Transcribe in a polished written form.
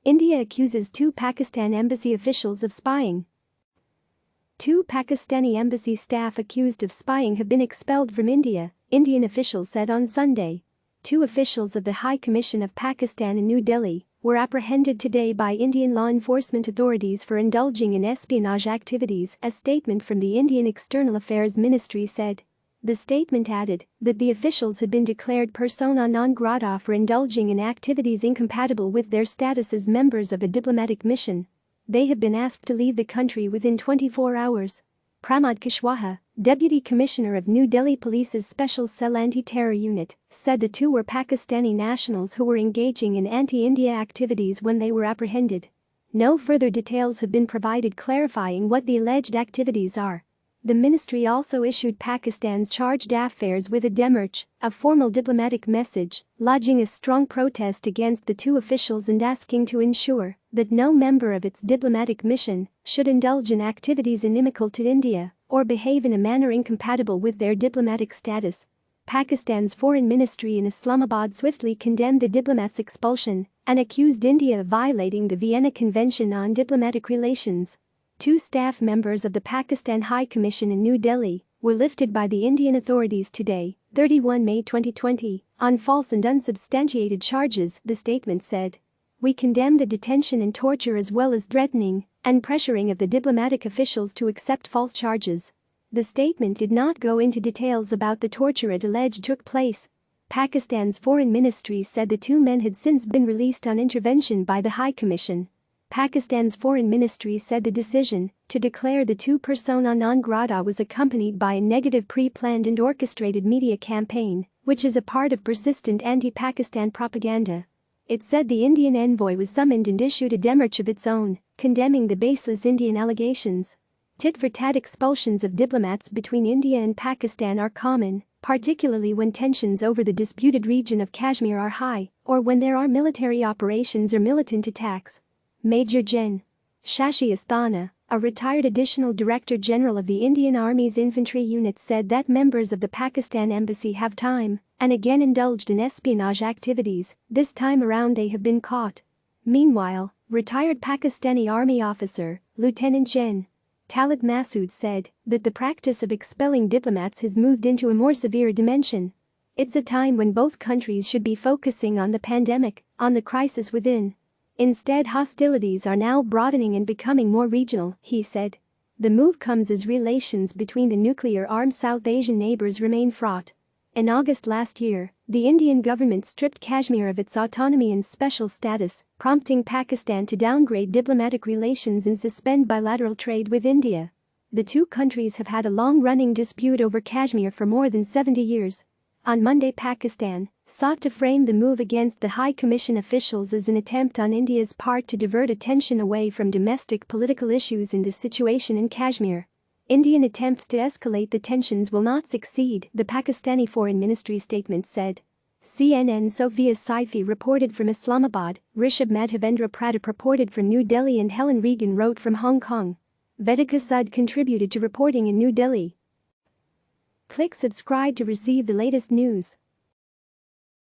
India accuses two Pakistan embassy officials of spying. Two Pakistani embassy staff accused of spying have been expelled from India, Indian officials said on Sunday. Two officials of the High Commission of Pakistan in New Delhi were apprehended today by Indian law enforcement authorities for indulging in espionage activities, a statement from the Indian External Affairs Ministry said. The statement added that the officials had been declared persona non grata for indulging in activities incompatible with their status as members of a diplomatic mission. They have been asked to leave the country within 24 hours. Pramod Kushwaha, Deputy Commissioner of New Delhi Police's Special Cell Anti-Terror Unit, said the two were Pakistani nationals who were engaging in anti-India activities when they were apprehended. No further details have been provided clarifying what the alleged activities are. The ministry also issued Pakistan's charged affairs with a demarche, a formal diplomatic message, lodging a strong protest against the two officials and asking to ensure that no member of its diplomatic mission should indulge in activities inimical to India or behave in a manner incompatible with their diplomatic status. Pakistan's foreign ministry in Islamabad swiftly condemned the diplomats' expulsion and accused India of violating the Vienna Convention on Diplomatic Relations. Two staff members of the Pakistan High Commission in New Delhi were lifted by the Indian authorities today, 31 May 2020, on false and unsubstantiated charges, the statement said. We condemn the detention and torture as well as threatening and pressuring of the diplomatic officials to accept false charges. The statement did not go into details about the torture it alleged took place. Pakistan's foreign ministry said the two men had since been released on intervention by the High Commission. Pakistan's foreign ministry said the decision to declare the two persona non grata was accompanied by a negative pre-planned and orchestrated media campaign, which is a part of persistent anti-Pakistan propaganda. It said the Indian envoy was summoned and issued a demarche of its own, condemning the baseless Indian allegations. Tit-for-tat expulsions of diplomats between India and Pakistan are common, particularly when tensions over the disputed region of Kashmir are high or when there are military operations or militant attacks. Major Gen. Shashi Asthana, a retired additional Director General of the Indian Army's infantry unit, said that members of the Pakistan embassy have time and again indulged in espionage activities. This time around they have been caught. Meanwhile, retired Pakistani Army officer, Lieutenant Gen. Talat Masood said that the practice of expelling diplomats has moved into a more severe dimension. It's a time when both countries should be focusing on the pandemic, on the crisis within. Instead, hostilities are now broadening and becoming more regional, he said. The move comes as relations between the nuclear-armed South Asian neighbors remain fraught. In August last year, the Indian government stripped Kashmir of its autonomy and special status, prompting Pakistan to downgrade diplomatic relations and suspend bilateral trade with India. The two countries have had a long-running dispute over Kashmir for more than 70 years. On Monday, Pakistan sought to frame the move against the High Commission officials as an attempt on India's part to divert attention away from domestic political issues in the situation in Kashmir. Indian attempts to escalate the tensions will not succeed, the Pakistani Foreign Ministry statement said. CNN Sophia Saifi reported from Islamabad, Rishabh Madhavendra Pradip reported from New Delhi and Helen Regan wrote from Hong Kong. Vedika Sud contributed to reporting in New Delhi. Click subscribe to receive the latest news.